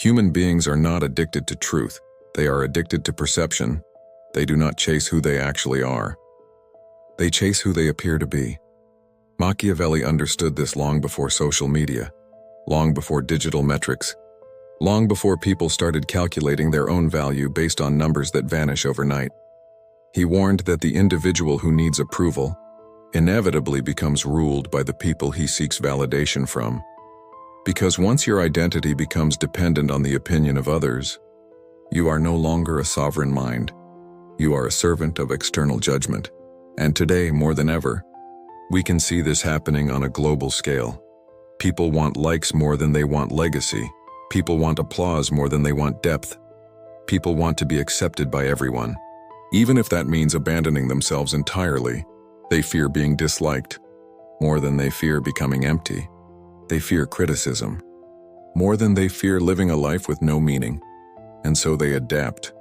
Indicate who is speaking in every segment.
Speaker 1: Human beings are not addicted to truth. They are addicted to perception. They do not chase who they actually are. They chase who they appear to be. Machiavelli understood this long before social media, long before digital metrics, long before people started calculating their own value based on numbers that vanish overnight. He warned that the individual who needs approval inevitably becomes ruled by the people he seeks validation from. Because once your identity becomes dependent on the opinion of others, you are no longer a sovereign mind. You are a servant of external judgment. And today, more than ever, we can see this happening on a global scale. People want likes more than they want legacy. People want applause more than they want depth. People want to be accepted by everyone. Even if that means abandoning themselves entirely, they fear being disliked more than they fear becoming empty. They fear criticism more than they fear living a life with no meaning. And so they adapt.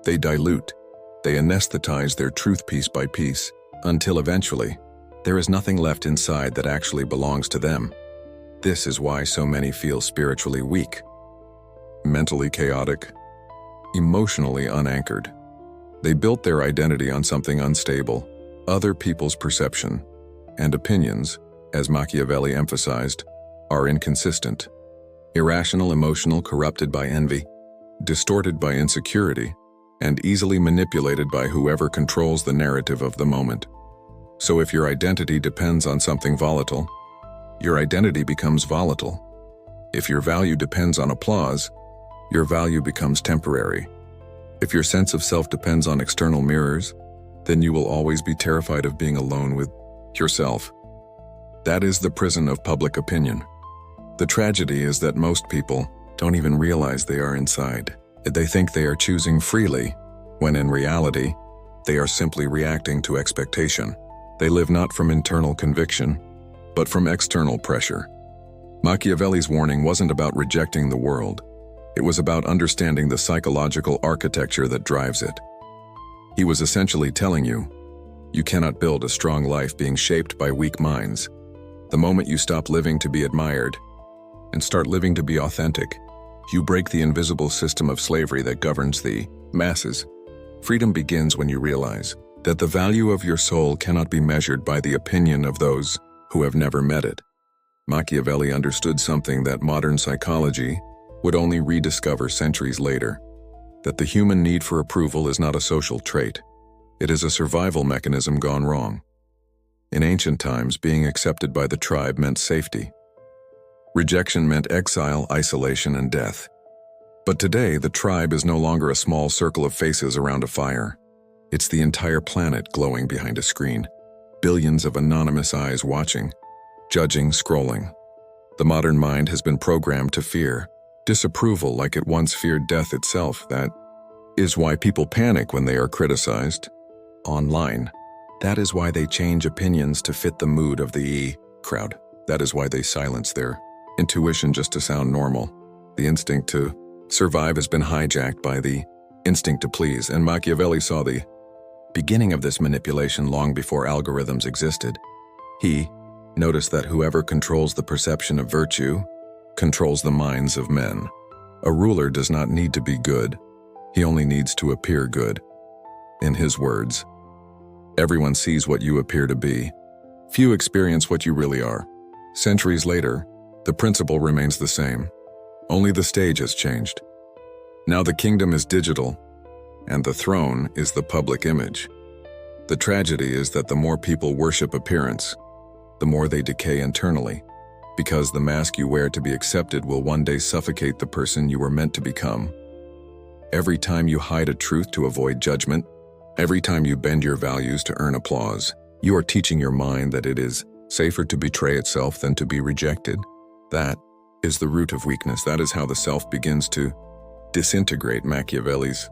Speaker 1: They dilute. They anesthetize their truth piece by piece, until eventually, there is nothing left inside that actually belongs to them. This is why so many feel spiritually weak, mentally chaotic, emotionally unanchored. They built their identity on something unstable, other people's perception, and opinions, as Machiavelli emphasized, are inconsistent, irrational, emotional, corrupted by envy, distorted by insecurity, and easily manipulated by whoever controls the narrative of the moment. So if your identity depends on something volatile, your identity becomes volatile. If your value depends on applause, your value becomes temporary. If your sense of self depends on external mirrors, then you will always be terrified of being alone with yourself. That is the prison of public opinion. The tragedy is that most people don't even realize they are inside. They think they are choosing freely, when in reality, they are simply reacting to expectation. They live not from internal conviction, but from external pressure. Machiavelli's warning wasn't about rejecting the world. It was about understanding the psychological architecture that drives it. He was essentially telling you, you cannot build a strong life being shaped by weak minds. The moment you stop living to be admired and start living to be authentic, you break the invisible system of slavery that governs the masses. Freedom begins when you realize that the value of your soul cannot be measured by the opinion of those who have never met it. Machiavelli understood something that modern psychology would only rediscover centuries later, that the human need for approval is not a social trait. It is a survival mechanism gone wrong. In ancient times, being accepted by the tribe meant safety. Rejection meant exile, isolation, and death. But today, the tribe is no longer a small circle of faces around a fire. It's the entire planet glowing behind a screen. Billions of anonymous eyes watching, judging, scrolling. The modern mind has been programmed to fear disapproval like it once feared death itself. That is why people panic when they are criticized online. That is why they change opinions to fit the mood of the crowd. That is why they silence their intuition just to sound normal. The instinct to survive has been hijacked by the instinct to please, and Machiavelli saw the beginning of this manipulation long before algorithms existed. He noticed that whoever controls the perception of virtue controls the minds of men. A ruler does not need to be good. He only needs to appear good. In his words, everyone sees what you appear to be. Few experience what you really are. Centuries later, the principle remains the same. Only the stage has changed. Now the kingdom is digital, and the throne is the public image. The tragedy is that the more people worship appearance, the more they decay internally, because the mask you wear to be accepted will one day suffocate the person you were meant to become. Every time you hide a truth to avoid judgment, every time you bend your values to earn applause, you are teaching your mind that it is safer to betray itself than to be rejected. That is the root of weakness. That is how the self begins to disintegrate. Machiavelli's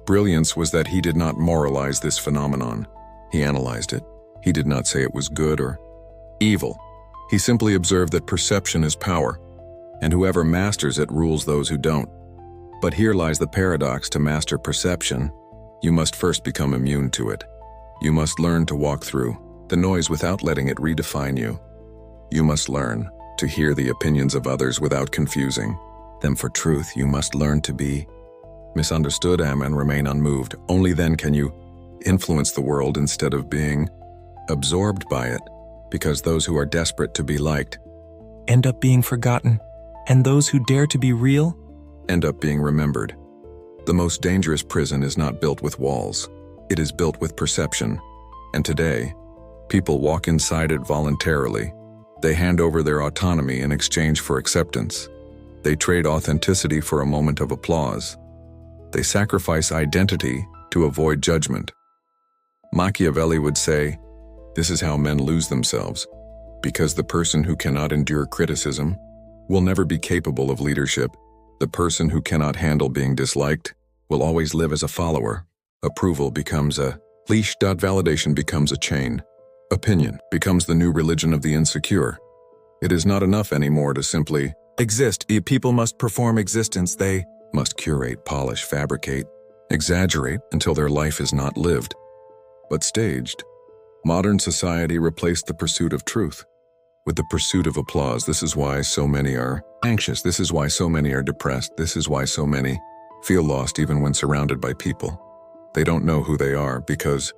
Speaker 1: brilliance was that he did not moralize this phenomenon. He analyzed it. He did not say it was good or evil. He simply observed that perception is power, and whoever masters it rules those who don't. But here lies the paradox. To master perception, you must first become immune to it. You must learn to walk through the noise without letting it redefine you. You must learn to hear the opinions of others without confusing them for truth, you must learn to be misunderstood and remain unmoved. Only then can you influence the world instead of being absorbed by it, because those who are desperate to be liked
Speaker 2: end up being forgotten, and those who dare to be real
Speaker 1: end up being remembered. The most dangerous prison is not built with walls. It is built with perception. And today, people walk inside it voluntarily. They hand over their autonomy in exchange for acceptance. They trade authenticity for a moment of applause. They sacrifice identity to avoid judgment. Machiavelli would say, "This is how men lose themselves, because the person who cannot endure criticism will never be capable of leadership. The person who cannot handle being disliked will always live as a follower. Approval becomes a leash. Validation becomes a chain. Opinion becomes the new religion of the insecure. It is not enough anymore to simply exist. People must perform existence. They must curate, polish, fabricate, exaggerate until their life is not lived, but staged." Modern society replaced the pursuit of truth with the pursuit of applause. This is why so many are anxious. This is why so many are depressed. This is why so many feel lost even when surrounded by people. They don't know who they are because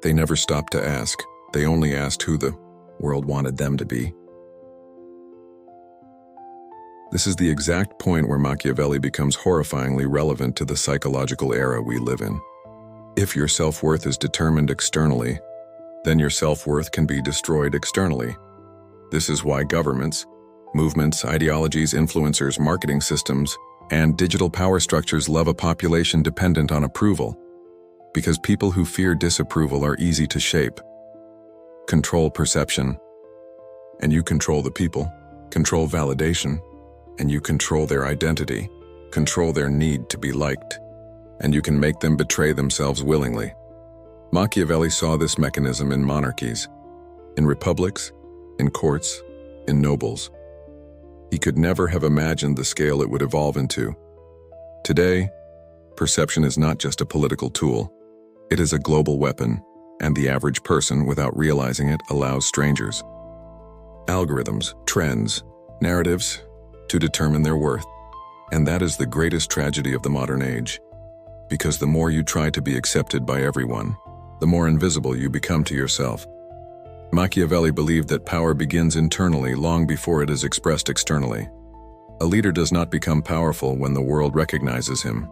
Speaker 1: they never stopped to ask. They only asked who the world wanted them to be. This is the exact point where Machiavelli becomes horrifyingly relevant to the psychological era we live in. If your self-worth is determined externally, then your self-worth can be destroyed externally. This is why governments, movements, ideologies, influencers, marketing systems, and digital power structures love a population dependent on approval, because people who fear disapproval are easy to shape. Control perception, and you control the people. Control validation, and you control their identity. Control their need to be liked, and you can make them betray themselves willingly. Machiavelli saw this mechanism in monarchies, in republics, in courts, in nobles. He could never have imagined the scale it would evolve into. Today, perception is not just a political tool. It is a global weapon, and the average person, without realizing it, allows strangers, algorithms, trends, narratives to determine their worth. And that is the greatest tragedy of the modern age, because the more you try to be accepted by everyone, the more invisible you become to yourself. Machiavelli believed that power begins internally long before it is expressed externally. A leader does not become powerful when the world recognizes him.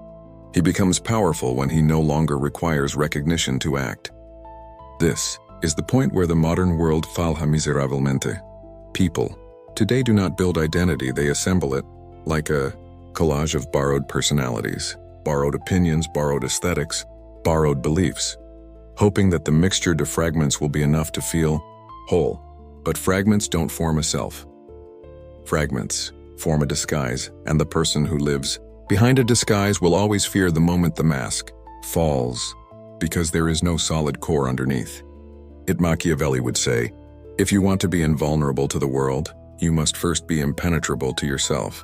Speaker 1: He becomes powerful when he no longer requires recognition to act. This is the point where the modern world falla miserabilmente. People today do not build identity, they assemble it, like a collage of borrowed personalities, borrowed opinions, borrowed aesthetics, borrowed beliefs, hoping that the mixture to fragments will be enough to feel whole. But fragments don't form a self. Fragments form a disguise, and the person who lives behind a disguise will always fear the moment the mask falls, because there is no solid core underneath it. Machiavelli would say, if you want to be invulnerable to the world, you must first be impenetrable to yourself.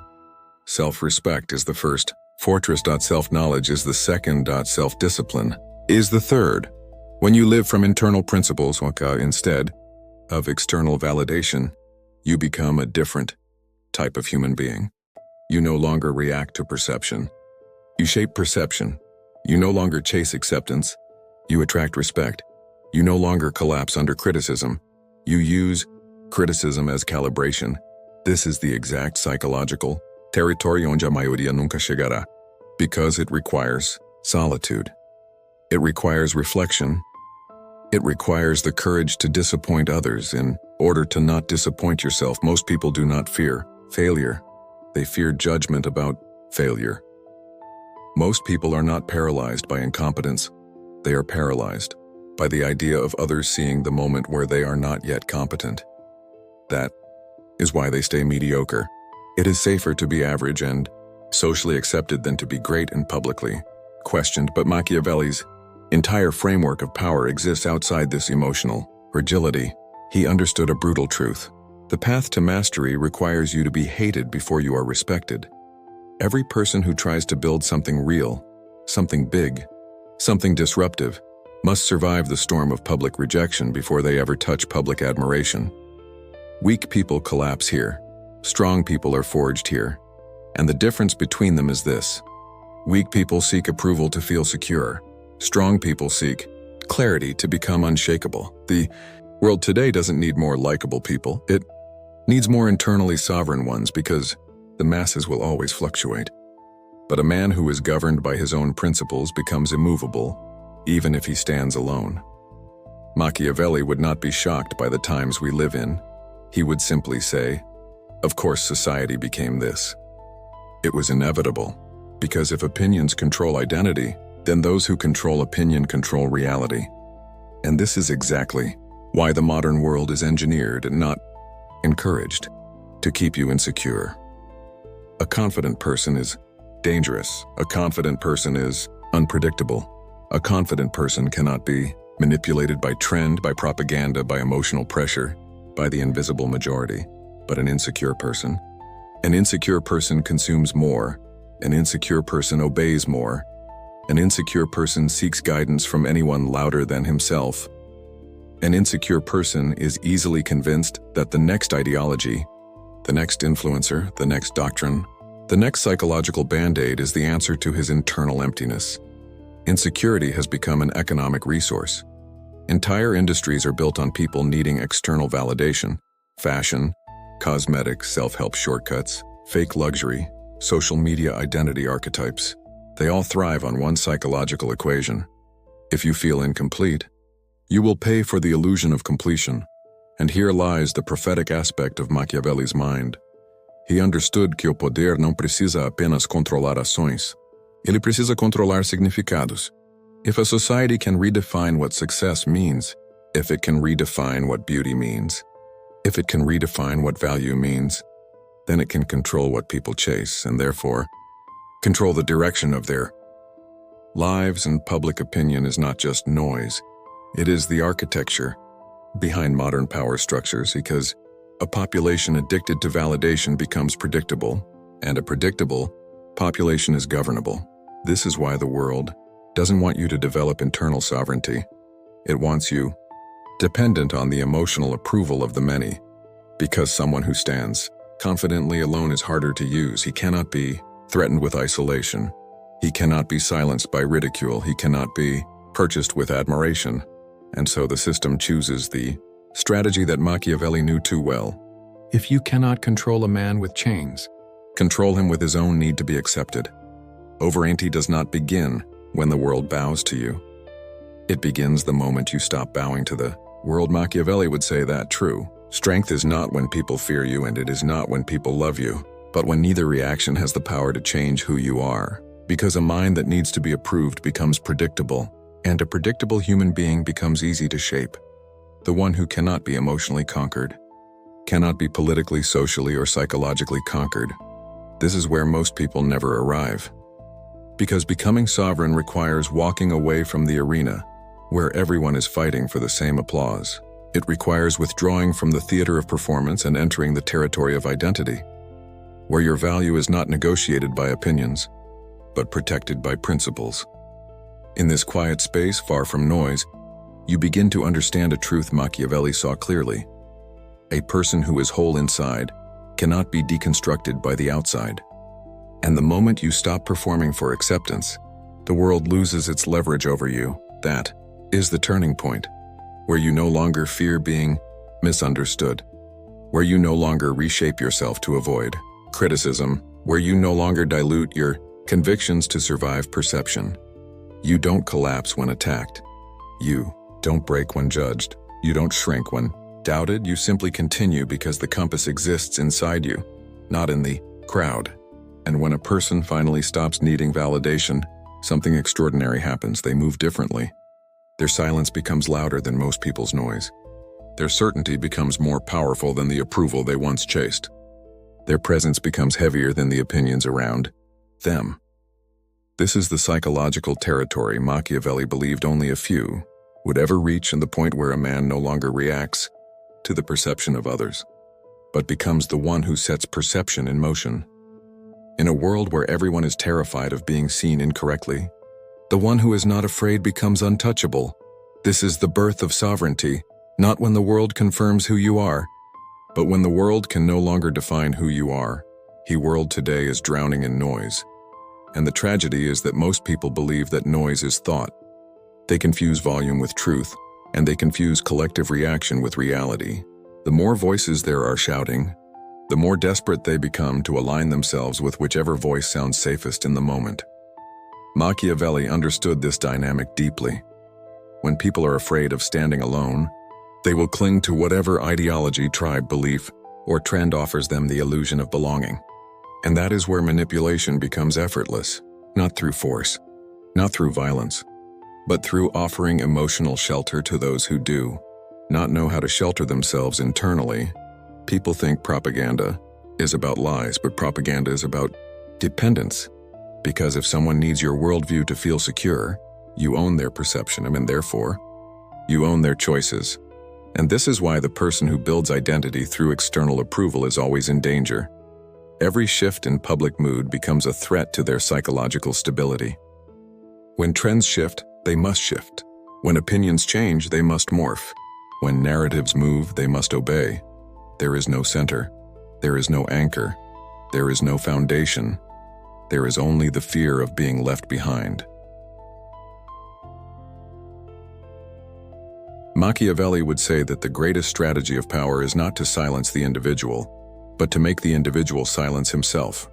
Speaker 1: Self-respect is the first fortress. Self-knowledge is the second. Self-discipline is the third. When you live from internal principles instead of external validation, you become a different type of human being. You no longer react to perception. You shape perception. You no longer chase acceptance. You attract respect. You no longer collapse under criticism. You use criticism as calibration. This is the exact psychological territory onde a maioria nunca chegará, because it requires solitude. It requires reflection. It requires the courage to disappoint others in order to not disappoint yourself. Most people do not fear failure. They fear judgment about failure. Most people are not paralyzed by incompetence. They are paralyzed by the idea of others seeing the moment where they are not yet competent. That is why they stay mediocre. It is safer to be average and socially accepted than to be great and publicly questioned. But Machiavelli's entire framework of power exists outside this emotional fragility. He understood a brutal truth. The path to mastery requires you to be hated before you are respected. Every person who tries to build something real, something big, something disruptive, must survive the storm of public rejection before they ever touch public admiration. Weak people collapse here. Strong people are forged here. And the difference between them is this. Weak people seek approval to feel secure. Strong people seek clarity to become unshakable. The world today doesn't need more likable people. It needs more internally sovereign ones because the masses will always fluctuate. But a man who is governed by his own principles becomes immovable, even if he stands alone. Machiavelli would not be shocked by the times we live in. He would simply say, "Of course society became this." It was inevitable, because if opinions control identity, then those who control opinion control reality. And this is exactly why the modern world is engineered and not encouraged to keep you insecure. A confident person is dangerous. A confident person is unpredictable. A confident person cannot be manipulated by trend, by propaganda, by emotional pressure, by the invisible majority. But an insecure person consumes more. An insecure person obeys more. An insecure person seeks guidance from anyone louder than himself. An insecure person is easily convinced that the next ideology, the next influencer, the next doctrine, the next psychological band-aid is the answer to his internal emptiness. Insecurity has become an economic resource. Entire industries are built on people needing external validation. Fashion, cosmetics, self-help shortcuts, fake luxury, social media identity archetypes. They all thrive on one psychological equation. If you feel incomplete, you will pay for the illusion of completion. And here lies the prophetic aspect of Machiavelli's mind. He understood que o poder não precisa apenas controlar ações. Ele precisa controlar significados. If a society can redefine what success means, if it can redefine what beauty means, if it can redefine what value means, then it can control what people chase and therefore control the direction of their lives. And public opinion is not just noise. It is the architecture behind modern power structures, because a population addicted to validation becomes predictable, and a predictable population is governable. This is why the world doesn't want you to develop internal sovereignty. It wants you dependent on the emotional approval of the many, because someone who stands confidently alone is harder to use. He cannot be threatened with isolation. He cannot be silenced by ridicule. He cannot be purchased with admiration. And so the system chooses the strategy that Machiavelli knew too well. If you cannot control a man with chains, control him with his own need to be accepted. Sovereignty does not begin when the world bows to you. It begins the moment you stop bowing to the world. Machiavelli would say that true. Strength is not when people fear you, and it is not when people love you, but when neither reaction has the power to change who you are. Because a mind that needs to be approved becomes predictable, and a predictable human being becomes easy to shape. The one who cannot be emotionally conquered, cannot be politically, socially, or psychologically conquered. This is where most people never arrive. Because becoming sovereign requires walking away from the arena, where everyone is fighting for the same applause. It requires withdrawing from the theater of performance and entering the territory of identity, where your value is not negotiated by opinions, but protected by principles. In this quiet space, far from noise, you begin to understand a truth Machiavelli saw clearly. A person who is whole inside cannot be deconstructed by the outside. And the moment you stop performing for acceptance, the world loses its leverage over you. That is the turning point, where you no longer fear being misunderstood, where you no longer reshape yourself to avoid criticism, where you no longer dilute your convictions to survive perception. You don't collapse when attacked. You don't break when judged. You don't shrink when doubted. You simply continue because the compass exists inside you, not in the crowd. And when a person finally stops needing validation, something extraordinary happens. They move differently. Their silence becomes louder than most people's noise. Their certainty becomes more powerful than the approval they once chased. Their presence becomes heavier than the opinions around them. This is the psychological territory Machiavelli believed only a few would ever reach, and the point where a man no longer reacts to the perception of others, but becomes the one who sets perception in motion. In a world where everyone is terrified of being seen incorrectly, the one who is not afraid becomes untouchable. This is the birth of sovereignty, not when the world confirms who you are, but when the world can no longer define who you are. He world today is drowning in noise. And the tragedy is that most people believe that noise is thought. They confuse volume with truth, and they confuse collective reaction with reality. The more voices there are shouting, the more desperate they become to align themselves with whichever voice sounds safest in the moment. Machiavelli understood this dynamic deeply. When people are afraid of standing alone, they will cling to whatever ideology, tribe, belief, or trend offers them the illusion of belonging. And that is where manipulation becomes effortless, not through force, not through violence, but through offering emotional shelter to those who do not know how to shelter themselves internally. People think propaganda is about lies, but propaganda is about dependence. Because if someone needs your worldview to feel secure, you own their perception, and therefore, you own their choices. And this is why the person who builds identity through external approval is always in danger. Every shift in public mood becomes a threat to their psychological stability. When trends shift, they must shift. When opinions change, they must morph. When narratives move, they must obey. There is no center. There is no anchor. There is no foundation. There is only the fear of being left behind. Machiavelli would say that the greatest strategy of power is not to silence the individual, but to make the individual silence himself.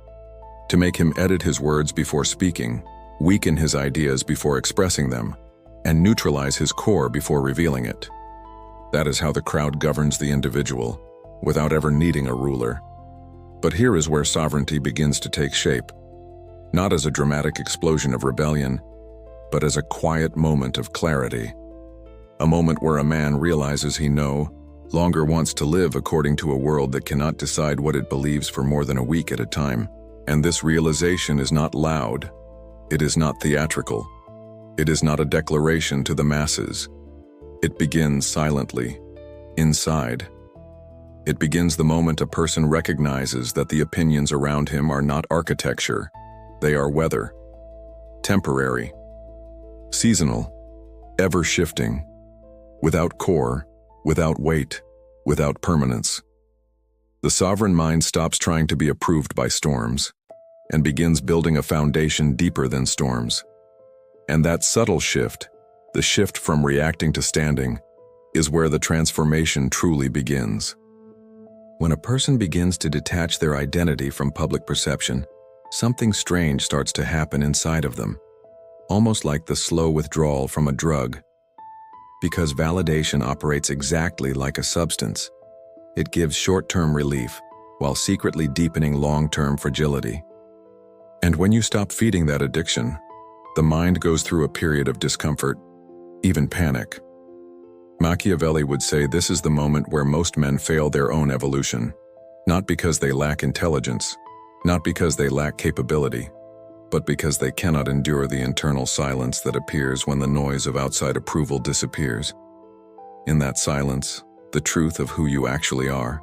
Speaker 1: To make him edit his words before speaking, weaken his ideas before expressing them, and neutralize his core before revealing it. That is how the crowd governs the individual, without ever needing a ruler. But here is where sovereignty begins to take shape, not as a dramatic explosion of rebellion, but as a quiet moment of clarity. A moment where a man realizes he no longer wants to live according to a world that cannot decide what it believes for more than a week at a time. And this realization is not loud. It is not theatrical. It is not a declaration to the masses. It begins silently, inside. It begins the moment a person recognizes that the opinions around him are not architecture. They are weather, temporary, seasonal, ever-shifting, without core, without weight, without permanence. The sovereign mind stops trying to be approved by storms and begins building a foundation deeper than storms. And that subtle shift, the shift from reacting to standing, is where the transformation truly begins. When a person begins to detach their identity from public perception, something strange starts to happen inside of them, almost like the slow withdrawal from a drug. Because validation operates exactly like a substance. It gives short-term relief while secretly deepening long-term fragility. And when you stop feeding that addiction, the mind goes through a period of discomfort, even panic. Machiavelli would say this is the moment where most men fail their own evolution, not because they lack intelligence, not because they lack capability, but because they cannot endure the internal silence that appears when the noise of outside approval disappears. In that silence, the truth of who you actually are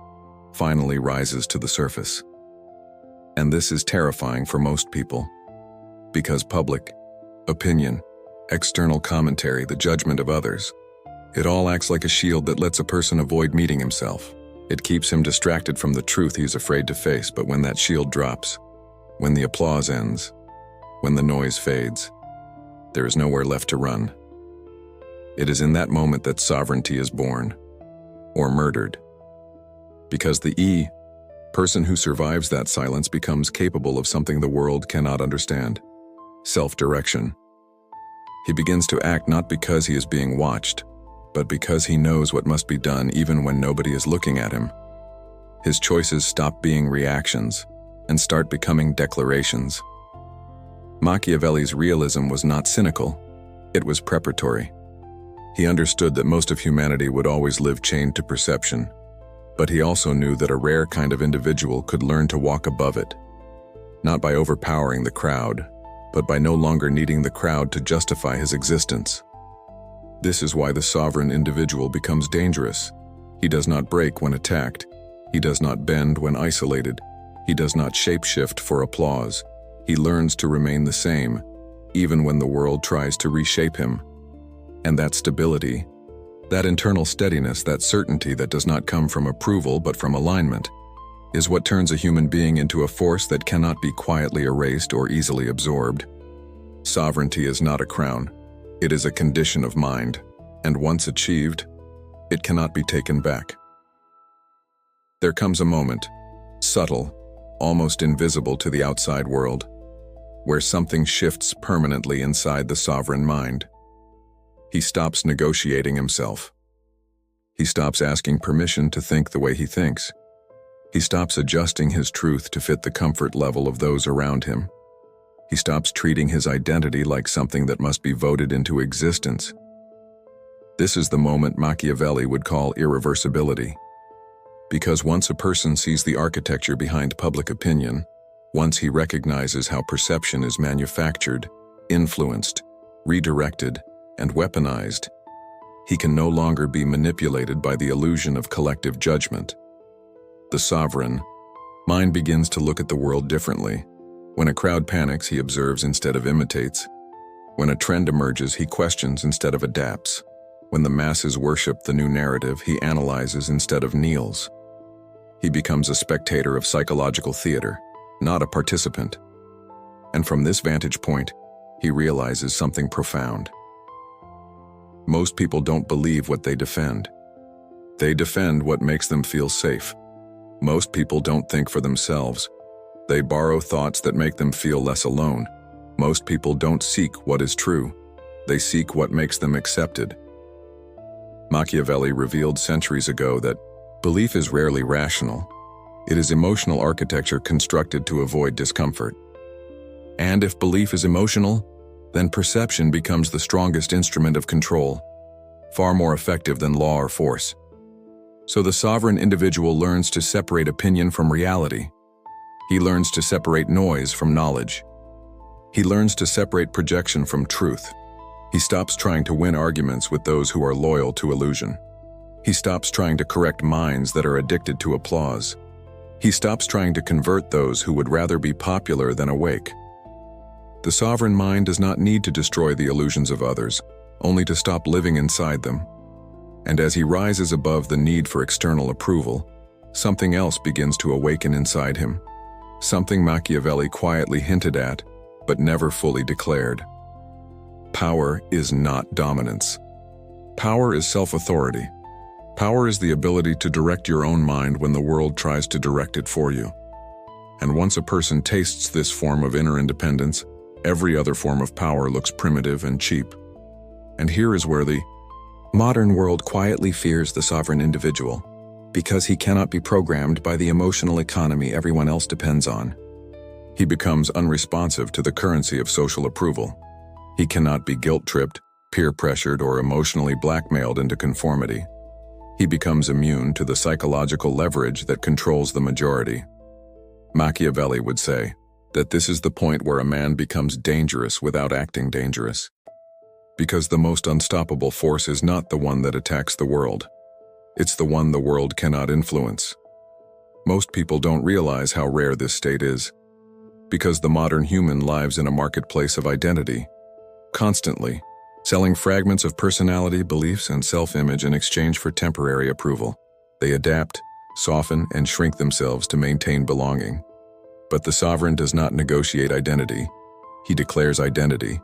Speaker 1: finally rises to the surface. And this is terrifying for most people, because public opinion, external commentary, the judgment of others, it all acts like a shield that lets a person avoid meeting himself. It keeps him distracted from the truth he is afraid to face, but when that shield drops, when the applause ends, when the noise fades, there is nowhere left to run. It is in that moment that sovereignty is born, or murdered. Because the person who survives that silence becomes capable of something the world cannot understand: self-direction. He begins to act not because he is being watched, but because he knows what must be done even when nobody is looking at him. His choices stop being reactions and start becoming declarations. Machiavelli's realism was not cynical, it was preparatory. He understood that most of humanity would always live chained to perception, but he also knew that a rare kind of individual could learn to walk above it, not by overpowering the crowd, but by no longer needing the crowd to justify his existence. This is why the sovereign individual becomes dangerous. He does not break when attacked. He does not bend when isolated. He does not shapeshift for applause. He learns to remain the same, even when the world tries to reshape him. And that stability, that internal steadiness, that certainty that does not come from approval but from alignment, is what turns a human being into a force that cannot be quietly erased or easily absorbed. Sovereignty is not a crown. It is a condition of mind, and once achieved, it cannot be taken back. There comes a moment, subtle, almost invisible to the outside world, where something shifts permanently inside the sovereign mind. He stops negotiating himself. He stops asking permission to think the way he thinks. He stops adjusting his truth to fit the comfort level of those around him. He stops treating his identity like something that must be voted into existence. This is the moment Machiavelli would call irreversibility. Because once a person sees the architecture behind public opinion, once he recognizes how perception is manufactured, influenced, redirected, and weaponized, he can no longer be manipulated by the illusion of collective judgment. The sovereign mind begins to look at the world differently. When a crowd panics, he observes instead of imitates. When a trend emerges, he questions instead of adapts. When the masses worship the new narrative, he analyzes instead of kneels. He becomes a spectator of psychological theater, not a participant. And from this vantage point, he realizes something profound. Most people don't believe what they defend. They defend what makes them feel safe. Most people don't think for themselves. They borrow thoughts that make them feel less alone. Most people don't seek what is true. They seek what makes them accepted. Machiavelli revealed centuries ago that belief is rarely rational. It is emotional architecture constructed to avoid discomfort. And if belief is emotional, then perception becomes the strongest instrument of control, far more effective than law or force. So the sovereign individual learns to separate opinion from reality. He learns to separate noise from knowledge. He learns to separate projection from truth. He stops trying to win arguments with those who are loyal to illusion. He stops trying to correct minds that are addicted to applause. He stops trying to convert those who would rather be popular than awake. The sovereign mind does not need to destroy the illusions of others, only to stop living inside them. And as he rises above the need for external approval, something else begins to awaken inside him. Something Machiavelli quietly hinted at, but never fully declared. Power is not dominance. Power is self-authority. Power is the ability to direct your own mind when the world tries to direct it for you. And once a person tastes this form of inner independence, every other form of power looks primitive and cheap. And here is where the modern world quietly fears the sovereign individual, because he cannot be programmed by the emotional economy everyone else depends on. He becomes unresponsive to the currency of social approval. He cannot be guilt-tripped, peer-pressured, or emotionally blackmailed into conformity. He becomes immune to the psychological leverage that controls the majority. Machiavelli would say that this is the point where a man becomes dangerous without acting dangerous. Because the most unstoppable force is not the one that attacks the world. It's the one the world cannot influence. Most people don't realize how rare this state is, because the modern human lives in a marketplace of identity, constantly, selling fragments of personality, beliefs, and self-image in exchange for temporary approval. They adapt, soften, and shrink themselves to maintain belonging. But the sovereign does not negotiate identity. He declares identity.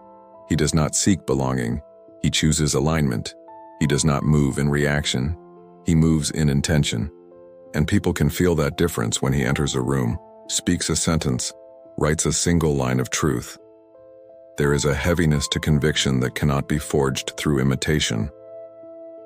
Speaker 1: He does not seek belonging. He chooses alignment. He does not move in reaction. He moves in intention. And people can feel that difference when he enters a room, speaks a sentence, writes a single line of truth. There is a heaviness to conviction that cannot be forged through imitation.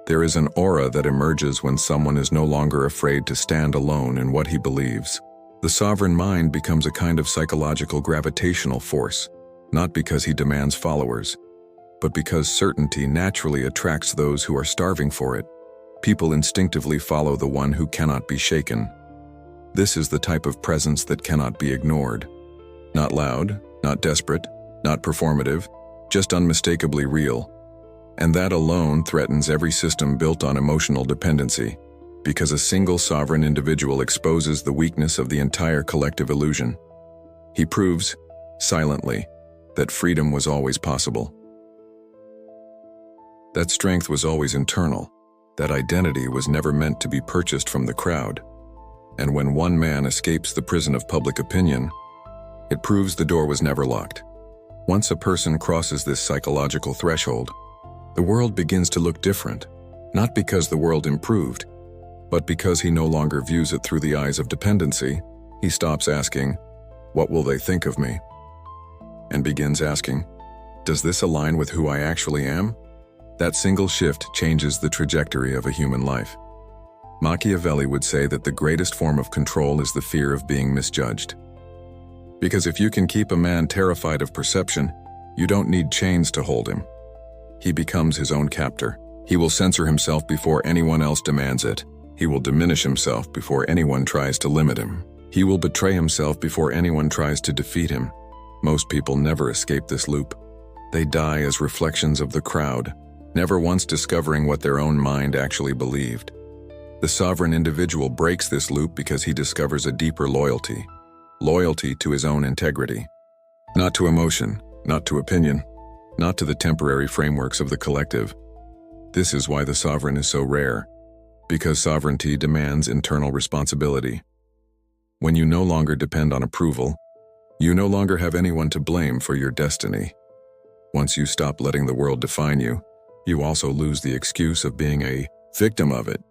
Speaker 1: There is an aura that emerges when someone is no longer afraid to stand alone in what he believes. The sovereign mind becomes a kind of psychological gravitational force, not because he demands followers, but because certainty naturally attracts those who are starving for it. People instinctively follow the one who cannot be shaken. This is the type of presence that cannot be ignored. Not loud, not desperate, not performative, just unmistakably real. And that alone threatens every system built on emotional dependency, because a single sovereign individual exposes the weakness of the entire collective illusion. He proves, silently, that freedom was always possible. That strength was always internal. That identity was never meant to be purchased from the crowd. And when one man escapes the prison of public opinion, it proves the door was never locked. Once a person crosses this psychological threshold, the world begins to look different, not because the world improved, but because he no longer views it through the eyes of dependency. He stops asking, "What will they think of me?" and begins asking, "Does this align with who I actually am?" That single shift changes the trajectory of a human life. Machiavelli would say that the greatest form of control is the fear of being misjudged. Because if you can keep a man terrified of perception, you don't need chains to hold him. He becomes his own captor. He will censor himself before anyone else demands it. He will diminish himself before anyone tries to limit him. He will betray himself before anyone tries to defeat him. Most people never escape this loop. They die as reflections of the crowd, never once discovering what their own mind actually believed. The sovereign individual breaks this loop because he discovers a deeper loyalty to his own integrity. Not to emotion, not to opinion, not to the temporary frameworks of the collective. This is why the sovereign is so rare, because sovereignty demands internal responsibility. When you no longer depend on approval, you no longer have anyone to blame for your destiny. Once you stop letting the world define you, you also lose the excuse of being a victim of it.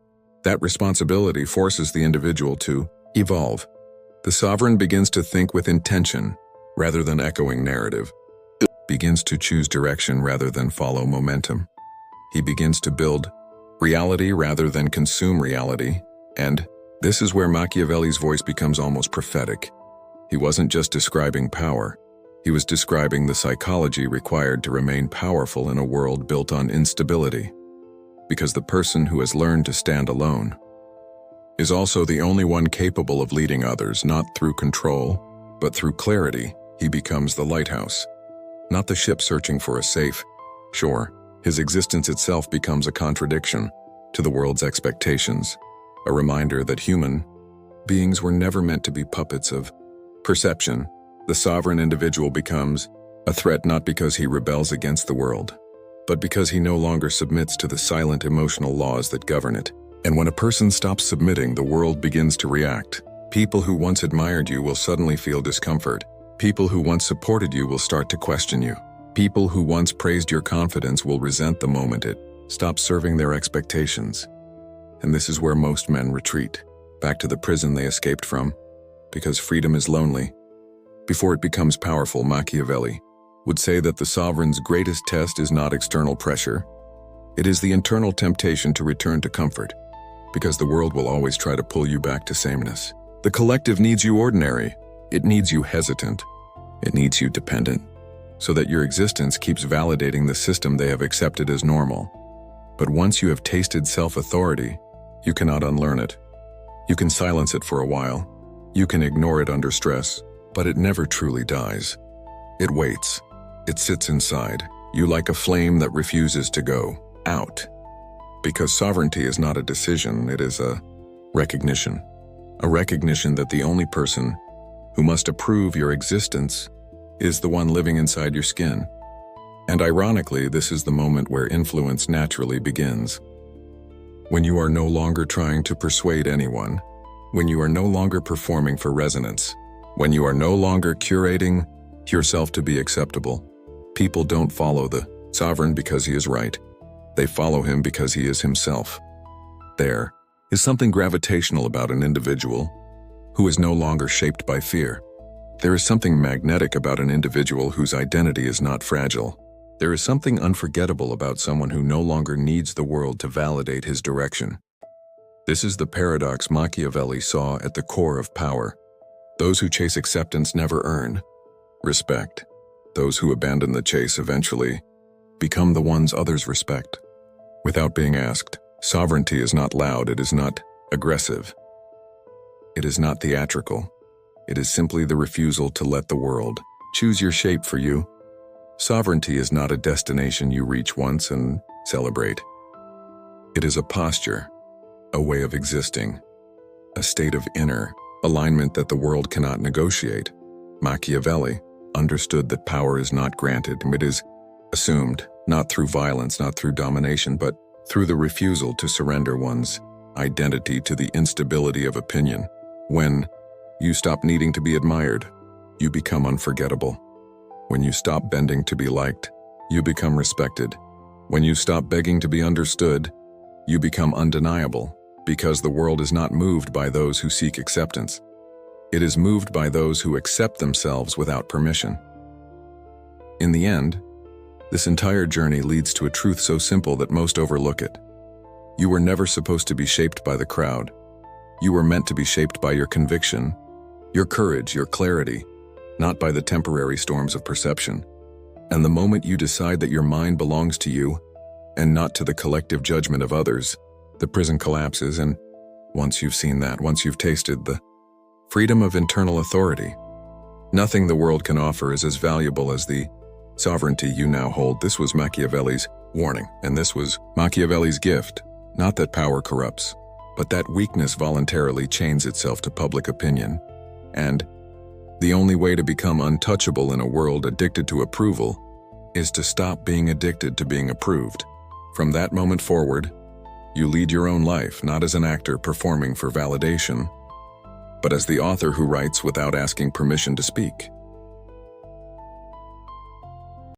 Speaker 1: That responsibility forces the individual to evolve. The sovereign begins to think with intention rather than echoing narrative. He begins to choose direction rather than follow momentum. He begins to build reality rather than consume reality. And this is where Machiavelli's voice becomes almost prophetic. He wasn't just describing power. He was describing the psychology required to remain powerful in a world built on instability. Because the person who has learned to stand alone is also the only one capable of leading others, not through control, but through clarity. He becomes the lighthouse, not the ship searching for a safe shore. His existence itself becomes a contradiction to the world's expectations, a reminder that human beings were never meant to be puppets of perception. The sovereign individual becomes a threat not because he rebels against the world, but because he no longer submits to the silent emotional laws that govern it. And when a person stops submitting, the world begins to react. People who once admired you will suddenly feel discomfort. People who once supported you will start to question you. People who once praised your confidence will resent the moment it stops serving their expectations. And this is where most men retreat, back to the prison they escaped from, because freedom is lonely. Before it becomes powerful, Machiavelli would say that the sovereign's greatest test is not external pressure. It is the internal temptation to return to comfort, because the world will always try to pull you back to sameness. The collective needs you ordinary. It needs you hesitant. It needs you dependent, so that your existence keeps validating the system they have accepted as normal. But once you have tasted self-authority, you cannot unlearn it. You can silence it for a while. You can ignore it under stress, but it never truly dies. It waits. It sits inside you like a flame that refuses to go out. Because sovereignty is not a decision, it is a recognition. A recognition that the only person who must approve your existence is the one living inside your skin. And ironically, this is the moment where influence naturally begins. When you are no longer trying to persuade anyone, when you are no longer performing for resonance, when you are no longer curating yourself to be acceptable, people don't follow the sovereign because he is right. They follow him because he is himself. There is something gravitational about an individual who is no longer shaped by fear. There is something magnetic about an individual whose identity is not fragile. There is something unforgettable about someone who no longer needs the world to validate his direction. This is the paradox Machiavelli saw at the core of power. Those who chase acceptance never earn respect. Those who abandon the chase eventually become the ones others respect. Without being asked, sovereignty is not loud, it is not aggressive. It is not theatrical. It is simply the refusal to let the world choose your shape for you. Sovereignty is not a destination you reach once and celebrate. It is a posture, a way of existing, a state of inner alignment that the world cannot negotiate. Machiavelli understood that power is not granted, it is assumed, not through violence, not through domination, but through the refusal to surrender one's identity to the instability of opinion. When you stop needing to be admired, you become unforgettable. When you stop bending to be liked, you become respected. When you stop begging to be understood, you become undeniable, because the world is not moved by those who seek acceptance. It is moved by those who accept themselves without permission. In the end, this entire journey leads to a truth so simple that most overlook it. You were never supposed to be shaped by the crowd. You were meant to be shaped by your conviction, your courage, your clarity, not by the temporary storms of perception. And the moment you decide that your mind belongs to you, and not to the collective judgment of others, the prison collapses, and once you've seen that, once you've tasted the freedom of internal authority, nothing the world can offer is as valuable as the sovereignty you now hold. This was Machiavelli's warning, and this was Machiavelli's gift. Not that power corrupts, but that weakness voluntarily chains itself to public opinion. And the only way to become untouchable in a world addicted to approval is to stop being addicted to being approved. From that moment forward, you lead your own life, not as an actor performing for validation, but as the author who writes without asking permission to speak.